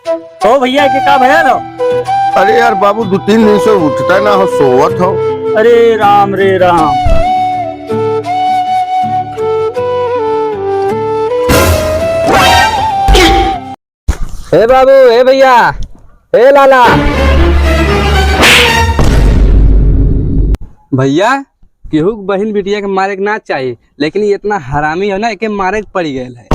ओ भैया के का भया लो। अरे यार बाबू 2-3 दिन से उठता ना हो, सोवत हो। अरे राम रे राम। हे बाबू, हे भैया, हे लाला। भैया केहू बहन बिटिया के मारे के ना चाहिए, लेकिन ये इतना हरामी है ना, एके मारे के पड़ी गए है।